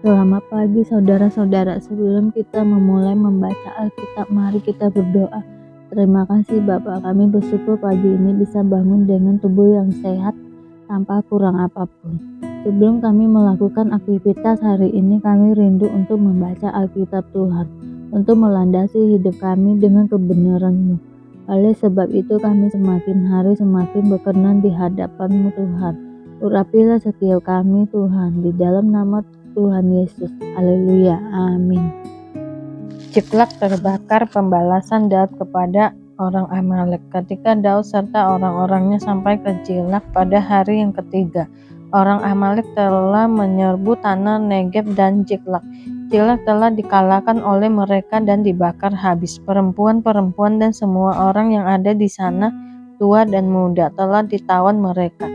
Selamat pagi saudara-saudara, sebelum kita memulai membaca Alkitab, mari kita berdoa. Terima kasih Bapak, kami bersyukur pagi ini bisa bangun dengan tubuh yang sehat tanpa kurang apapun. Sebelum kami melakukan aktivitas hari ini, kami rindu untuk membaca Alkitab Tuhan, untuk melandasi hidup kami dengan kebenaran-Mu. Oleh sebab itu kami semakin hari semakin berkenan di hadapan-Mu Tuhan. Urapilah setiap kami Tuhan, di dalam nama Tuhan Yesus. Haleluya. Amin. Ciklak terbakar pembalasan Daud kepada orang Amalek. Ketika Daud serta orang-orangnya sampai ke Ciklak pada hari yang ketiga, orang Amalek telah menyerbu tanah Negeb dan Ciklak. Ciklak telah dikalahkan oleh mereka dan dibakar habis. Perempuan-perempuan dan semua orang yang ada di sana, tua dan muda, telah ditawan mereka.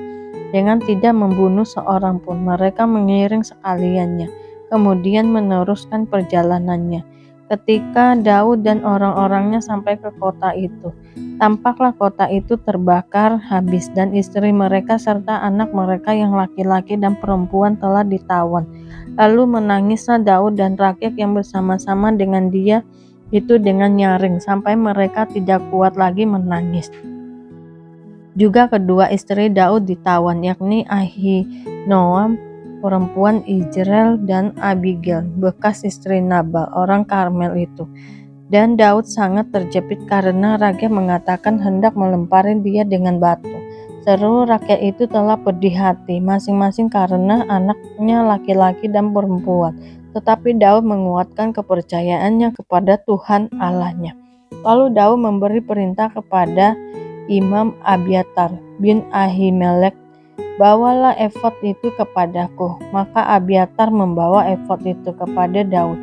Dengan tidak membunuh seorang pun, mereka mengiring sekaliannya, kemudian meneruskan perjalanannya. Ketika Daud dan orang-orangnya sampai ke kota itu, tampaklah kota itu terbakar habis dan istri mereka serta anak mereka yang laki-laki dan perempuan telah ditawan. Lalu menangislah Daud dan rakyat yang bersama-sama dengan dia itu dengan nyaring sampai mereka tidak kuat lagi menangis. Juga kedua istri Daud ditawan, yakni Ahinoam perempuan Israel dan Abigail bekas istri Nabal orang Karmel itu. Dan Daud sangat terjepit karena rakyat mengatakan hendak melempari dia dengan batu. Seluruh rakyat itu telah pedih hati masing-masing karena anaknya laki-laki dan perempuan. Tetapi Daud menguatkan kepercayaannya kepada Tuhan Allahnya. Lalu Daud memberi perintah kepada Imam Abiatar bin Ahimelek, bawalah efod itu kepadaku. Maka Abiatar membawa efod itu kepada Daud.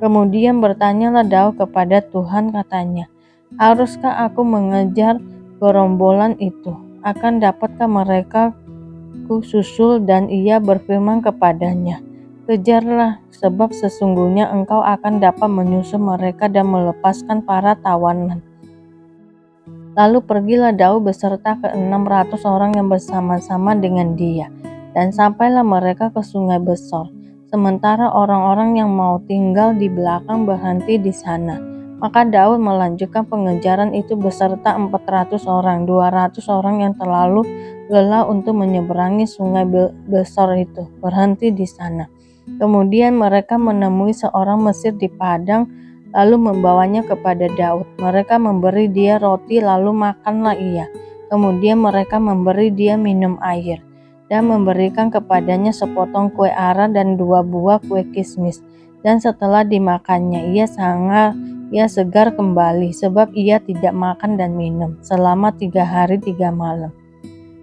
Kemudian bertanyalah Daud kepada Tuhan, katanya, haruskah aku mengejar gerombolan itu? Akan dapatkah mereka ku susul? Dan ia berfirman kepadanya, kejarlah, sebab sesungguhnya engkau akan dapat menyusul mereka dan melepaskan para tawanan. Lalu pergilah Daud beserta ke-600 orang yang bersama-sama dengan dia, dan sampailah mereka ke Sungai Besor. Sementara orang-orang yang mau tinggal di belakang berhenti di sana. Maka Daud melanjutkan pengejaran itu beserta 400 orang, 200 orang yang terlalu lelah untuk menyeberangi Sungai Besor itu, berhenti di sana. Kemudian mereka menemui seorang Mesir di padang, lalu membawanya kepada Daud. Mereka memberi dia roti, lalu makanlah ia. Kemudian mereka memberi dia minum air, dan memberikan kepadanya sepotong kue ara dan 2 buah kue kismis. Dan setelah dimakannya, ia segar kembali, sebab ia tidak makan dan minum selama 3 hari 3 malam.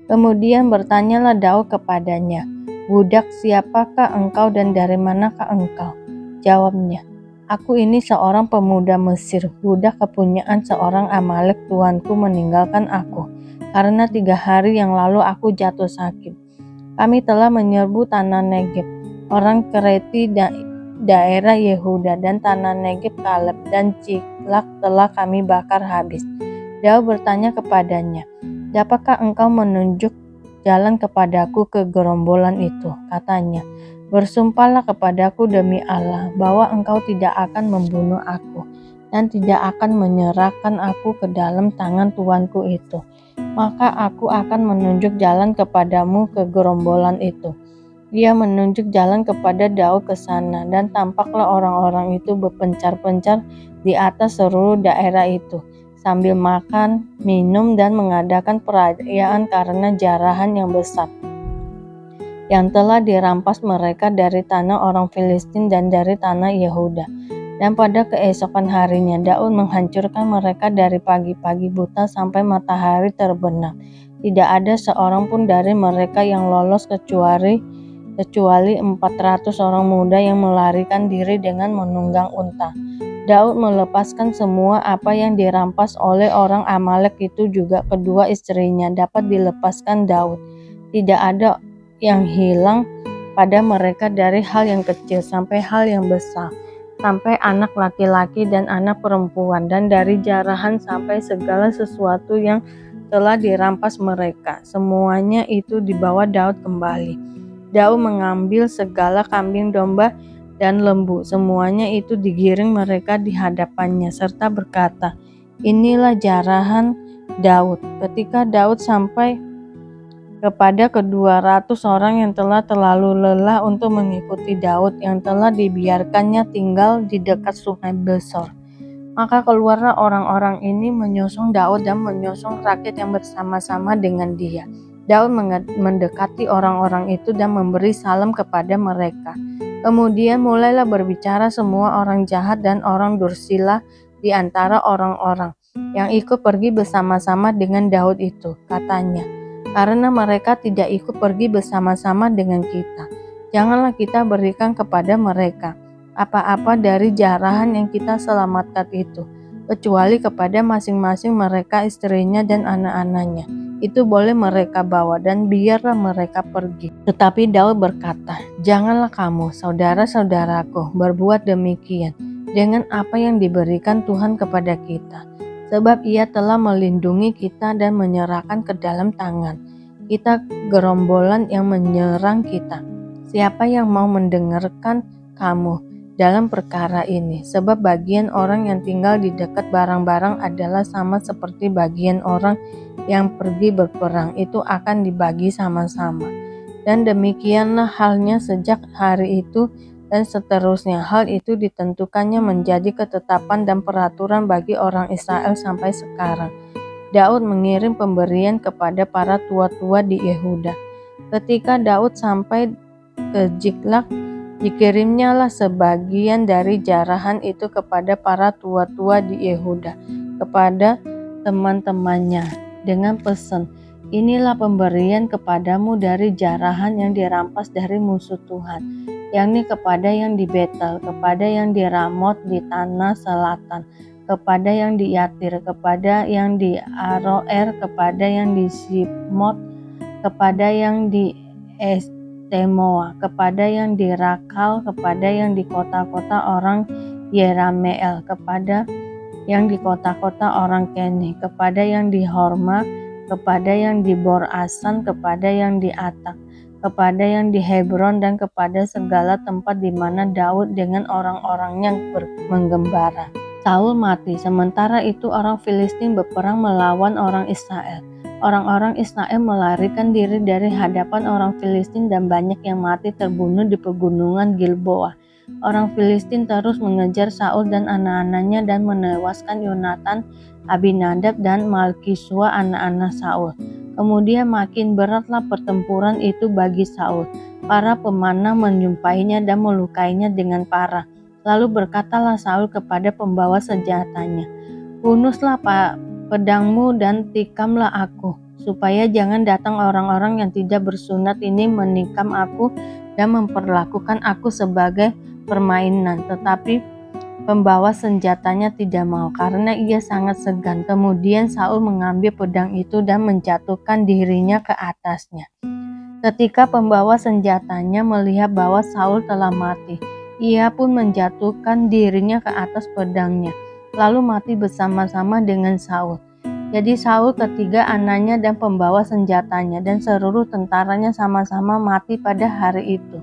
Kemudian bertanyalah Daud kepadanya, budak, siapakah engkau dan dari manakah engkau? Jawabnya, aku ini seorang pemuda Mesir, budak kepunyaan seorang Amalek. Tuanku meninggalkan aku, karena 3 hari yang lalu aku jatuh sakit. Kami telah menyerbu tanah Negeb, orang Kereti daerah Yehuda, dan tanah Negeb Kaleb dan Ciklak telah kami bakar habis. Daud bertanya kepadanya, dapatkah engkau menunjuk jalan kepadaku ke gerombolan itu? Katanya, bersumpahlah kepadaku demi Allah bahwa engkau tidak akan membunuh aku dan tidak akan menyerahkan aku ke dalam tangan tuanku itu. Maka aku akan menunjuk jalan kepadamu ke gerombolan itu. Ia menunjuk jalan kepada Daud ke sana, dan tampaklah orang-orang itu berpencar-pencar di atas seluruh daerah itu, sambil makan, minum, dan mengadakan perayaan karena jarahan yang besar yang telah dirampas mereka dari tanah orang Filistin dan dari tanah Yehuda. Dan pada keesokan harinya Daud menghancurkan mereka dari pagi-pagi buta sampai matahari terbenam. Tidak ada seorang pun dari mereka yang lolos kecuali 400 orang muda yang melarikan diri dengan menunggang unta. Daud melepaskan semua apa yang dirampas oleh orang Amalek itu, juga kedua istrinya dapat dilepaskan Daud. Tidak ada yang hilang pada mereka, dari hal yang kecil sampai hal yang besar, sampai anak laki-laki dan anak perempuan, dan dari jarahan sampai segala sesuatu yang telah dirampas mereka. Semuanya itu dibawa Daud kembali. Daud mengambil segala kambing domba dan lembu, semuanya itu digiring mereka di hadapannya, serta berkata, "Inilah jarahan Daud." Ketika Daud sampai kepada ke-200 orang yang telah terlalu lelah untuk mengikuti Daud, yang telah dibiarkannya tinggal di dekat sungai Besor, maka keluarlah orang-orang ini menyusung Daud dan menyusung rakyat yang bersama-sama dengan dia. Daud mendekati orang-orang itu dan memberi salam kepada mereka. Kemudian mulailah berbicara semua orang jahat dan orang dursila di antara orang-orang yang ikut pergi bersama-sama dengan Daud itu. Katanya, "Karena mereka tidak ikut pergi bersama-sama dengan kita, janganlah kita berikan kepada mereka apa-apa dari jarahan yang kita selamatkan itu, kecuali kepada masing-masing mereka istrinya dan anak-anaknya. Itu boleh mereka bawa dan biarlah mereka pergi." Tetapi Daud berkata, "Janganlah kamu, saudara-saudaraku, berbuat demikian dengan apa yang diberikan Tuhan kepada kita. Sebab ia telah melindungi kita dan menyerahkan ke dalam tangan kita gerombolan yang menyerang kita. Siapa yang mau mendengarkan kamu dalam perkara ini? Sebab bagian orang yang tinggal di dekat barang-barang adalah sama seperti bagian orang yang pergi berperang, itu akan dibagi sama-sama. Dan demikianlah halnya sejak hari itu dan seterusnya. Hal itu ditentukannya menjadi ketetapan dan peraturan bagi orang Israel sampai sekarang. Daud mengirim pemberian kepada para tua-tua di Yehuda. Ketika Daud sampai ke Ziklag, dikirimnyalah sebagian dari jarahan itu kepada para tua-tua di Yehuda, kepada teman-temannya, dengan pesan, "Inilah pemberian kepadamu dari jarahan yang dirampas dari musuh Tuhan, yakni kepada yang di Betel, kepada yang di Ramot di tanah selatan, kepada yang di Yatir, kepada yang di Aroer, kepada yang di Sibmot, kepada yang di Estemoa, kepada yang di Rakal, kepada yang di kota-kota orang Yerameel, kepada yang di kota-kota orang Keni, kepada yang di Horma, kepada yang di Borasan, kepada yang di Atak, kepada yang di Hebron, dan kepada segala tempat di mana Daud dengan orang-orangnya menggembara." Saul mati, sementara itu orang Filistin berperang melawan orang Israel. Orang-orang Israel melarikan diri dari hadapan orang Filistin dan banyak yang mati terbunuh di pegunungan Gilboa. Orang Filistin terus mengejar Saul dan anak-anaknya dan menewaskan Yonatan, Abinadab, dan Malkisua, anak-anak Saul. Kemudian makin beratlah pertempuran itu bagi Saul. Para pemanah menjumpainya dan melukainya dengan parah. Lalu berkatalah Saul kepada pembawa senjatanya, "Hunuslah pedangmu dan tikamlah aku, supaya jangan datang orang-orang yang tidak bersunat ini menikam aku dan memperlakukan aku sebagai permainan." Tetapi pembawa senjatanya tidak mau, karena ia sangat segan. Kemudian Saul mengambil pedang itu dan menjatuhkan dirinya ke atasnya. Ketika pembawa senjatanya melihat bahwa Saul telah mati, ia pun menjatuhkan dirinya ke atas pedangnya, lalu mati bersama-sama dengan Saul. Jadi Saul, ketiga anaknya, dan pembawa senjatanya dan seluruh tentaranya sama-sama mati pada hari itu.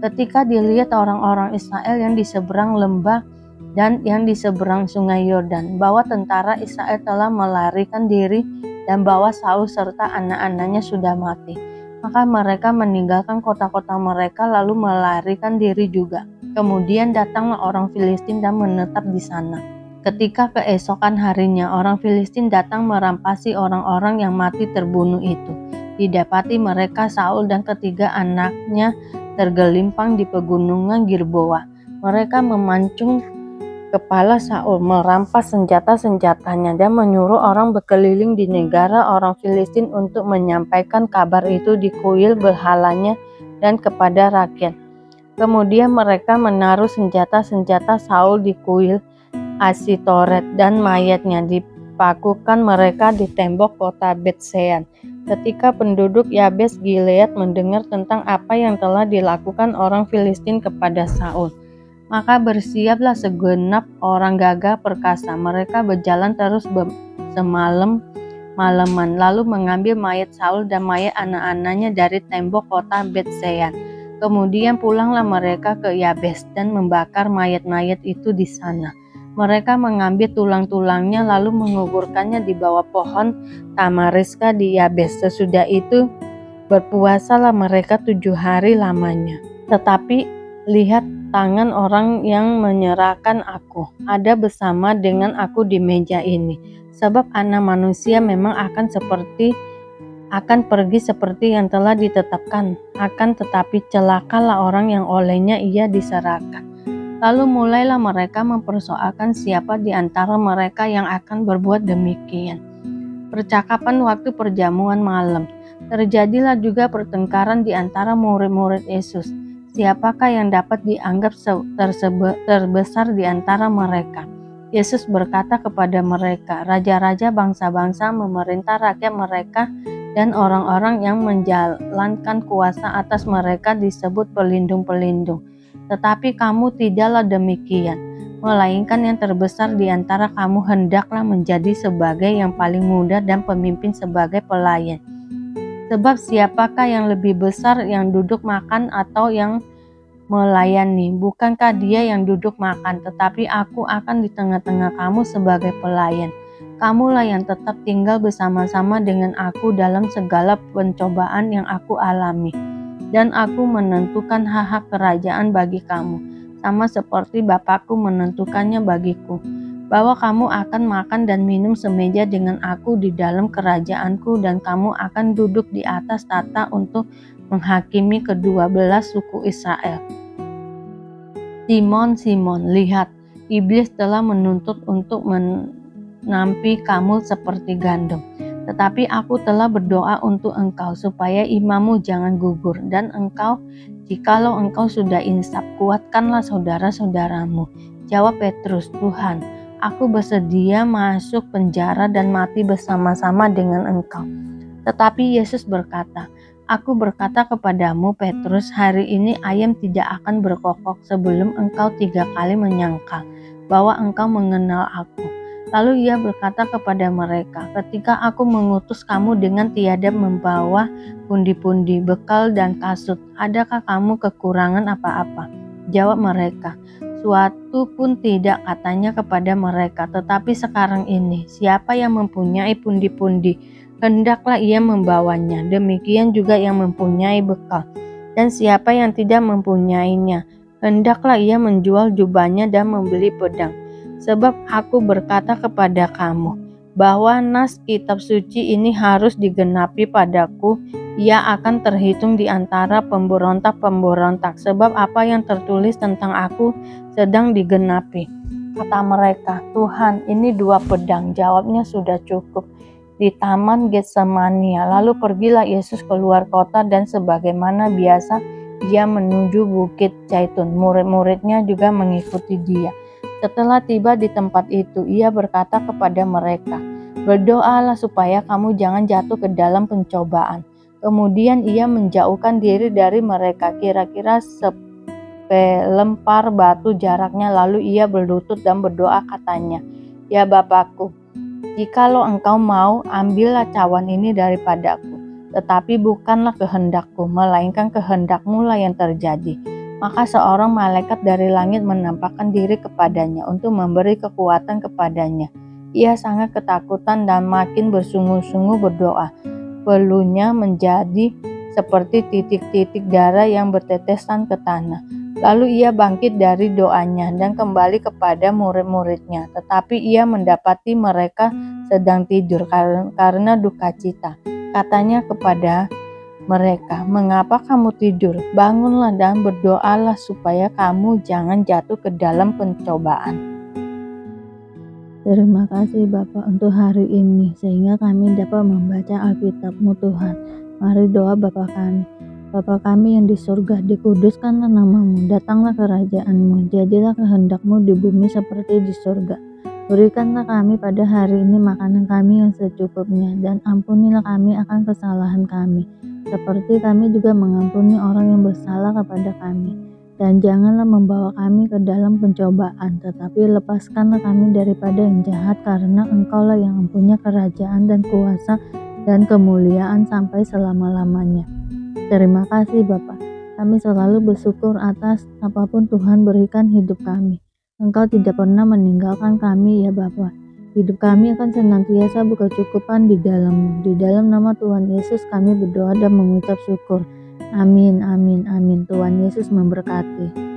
Ketika dilihat orang-orang Israel yang di seberang lembah dan yang di seberang sungai Yordan bahwa tentara Israel telah melarikan diri dan bahwa Saul serta anak-anaknya sudah mati, maka mereka meninggalkan kota-kota mereka lalu melarikan diri juga. Kemudian datanglah orang Filistin dan menetap di sana. Ketika keesokan harinya orang Filistin datang merampasi orang-orang yang mati terbunuh itu. Didapati mereka Saul dan ketiga anaknya tergelimpang di pegunungan Gilboa. Mereka memancung kepala Saul, merampas senjata-senjatanya, dan menyuruh orang berkeliling di negara orang Filistin untuk menyampaikan kabar itu di kuil berhalanya dan kepada rakyat. Kemudian mereka menaruh senjata-senjata Saul di kuil Asitoret dan mayatnya dipakukan mereka di tembok kota Betsean. Ketika penduduk Yabes Gilead mendengar tentang apa yang telah dilakukan orang Filistin kepada Saul, maka bersiaplah segenap orang gagah perkasa. Mereka berjalan terus semalam-malaman, lalu mengambil mayat Saul dan mayat anak-anaknya dari tembok kota Betsean. Kemudian pulanglah mereka ke Yabes dan membakar mayat-mayat itu di sana. Mereka mengambil tulang-tulangnya lalu menguburkannya di bawah pohon tamariska di Yabes. Sesudah itu berpuasalah mereka 7 hari lamanya. Tetapi lihat, tangan orang yang menyerahkan aku ada bersama dengan aku di meja ini. Sebab Anak Manusia memang akan pergi seperti yang telah ditetapkan. Akan tetapi celakalah orang yang olehnya ia diserahkan. Lalu mulailah mereka mempersoalkan siapa di antara mereka yang akan berbuat demikian. Percakapan waktu perjamuan malam. Terjadilah juga pertengkaran di antara murid-murid Yesus. Siapakah yang dapat dianggap terbesar di antara mereka? Yesus berkata kepada mereka, raja-raja bangsa-bangsa memerintah rakyat mereka, dan orang-orang yang menjalankan kuasa atas mereka disebut pelindung-pelindung. Tetapi kamu tidaklah demikian, melainkan yang terbesar di antara kamu hendaklah menjadi sebagai yang paling muda dan pemimpin sebagai pelayan. Sebab siapakah yang lebih besar, yang duduk makan atau yang melayani? Bukankah dia yang duduk makan? Tetapi aku akan di tengah-tengah kamu sebagai pelayan. Kamulah yang tetap tinggal bersama-sama dengan aku dalam segala pencobaan yang aku alami. Dan aku menentukan hak-hak kerajaan bagi kamu, sama seperti Bapakku menentukannya bagiku, bahwa kamu akan makan dan minum semeja dengan aku di dalam kerajaanku, dan kamu akan duduk di atas tahta untuk menghakimi kedua belah suku Israel. Simon, Simon, lihat, iblis telah menuntut untuk menampi kamu seperti gandum. Tetapi aku telah berdoa untuk engkau supaya imanmu jangan gugur, dan engkau, jikalau engkau sudah insaf, kuatkanlah saudara-saudaramu. Jawab Petrus, Tuhan, aku bersedia masuk penjara dan mati bersama-sama dengan engkau. Tetapi Yesus berkata, aku berkata kepadamu Petrus, hari ini ayam tidak akan berkokok sebelum engkau 3 kali menyangkal bahwa engkau mengenal aku. Lalu ia berkata kepada mereka, ketika aku mengutus kamu dengan tiada membawa pundi-pundi, bekal dan kasut, adakah kamu kekurangan apa-apa? Jawab mereka, suatu pun tidak, katanya kepada mereka. Tetapi sekarang ini, siapa yang mempunyai pundi-pundi, hendaklah ia membawanya. Demikian juga yang mempunyai bekal. Dan siapa yang tidak mempunyainya, hendaklah ia menjual jubahnya dan membeli pedang. Sebab aku berkata kepada kamu, bahwa nas kitab suci ini harus digenapi padaku. Ia akan terhitung di antara pemberontak-pemberontak, sebab apa yang tertulis tentang aku sedang digenapi. Kata mereka, Tuhan, ini 2 pedang. Jawabnya, sudah cukup. Di taman Getsemania, lalu pergilah Yesus keluar kota, dan sebagaimana biasa ia menuju bukit Zaitun. Murid-muridnya juga mengikuti dia. Setelah tiba di tempat itu, ia berkata kepada mereka, berdoalah supaya kamu jangan jatuh ke dalam pencobaan. Kemudian ia menjauhkan diri dari mereka, kira-kira selempar batu jaraknya, lalu ia berlutut dan berdoa, katanya, ya Bapakku, jikalau engkau mau, ambillah cawan ini daripadaku. Tetapi bukanlah kehendakku, melainkan kehendakmu lah yang terjadi. Maka seorang malaikat dari langit menampakkan diri kepadanya untuk memberi kekuatan kepadanya. Ia sangat ketakutan dan makin bersungguh-sungguh berdoa. Pelunya menjadi seperti titik-titik darah yang bertetesan ke tanah. Lalu ia bangkit dari doanya dan kembali kepada murid-muridnya. Tetapi ia mendapati mereka sedang tidur karena duka cita. Katanya kepada mereka, mengapa kamu tidur? Bangunlah dan berdoalah supaya kamu jangan jatuh ke dalam pencobaan. Terima kasih Bapak untuk hari ini, sehingga kami dapat membaca Alkitab-Mu Tuhan. Mari doa Bapa kami. Bapa kami yang di surga, dikuduskanlah nama-Mu, datanglah kerajaan-Mu, jadilah kehendak-Mu di bumi seperti di surga. Berikanlah kami pada hari ini makanan kami yang secukupnya, dan ampunilah kami akan kesalahan kami, seperti kami juga mengampuni orang yang bersalah kepada kami. Dan janganlah membawa kami ke dalam pencobaan, tetapi lepaskanlah kami daripada yang jahat, karena Engkaulah yang mempunyai kerajaan dan kuasa dan kemuliaan sampai selama-lamanya. Terima kasih Bapa. Kami selalu bersyukur atas apapun Tuhan berikan hidup kami. Engkau tidak pernah meninggalkan kami ya Bapa. Hidup kami akan senantiasa berkecukupan di dalam-Mu. Di dalam nama Tuhan Yesus kami berdoa dan mengucap syukur. Amin, amin, amin. Tuhan Yesus memberkati.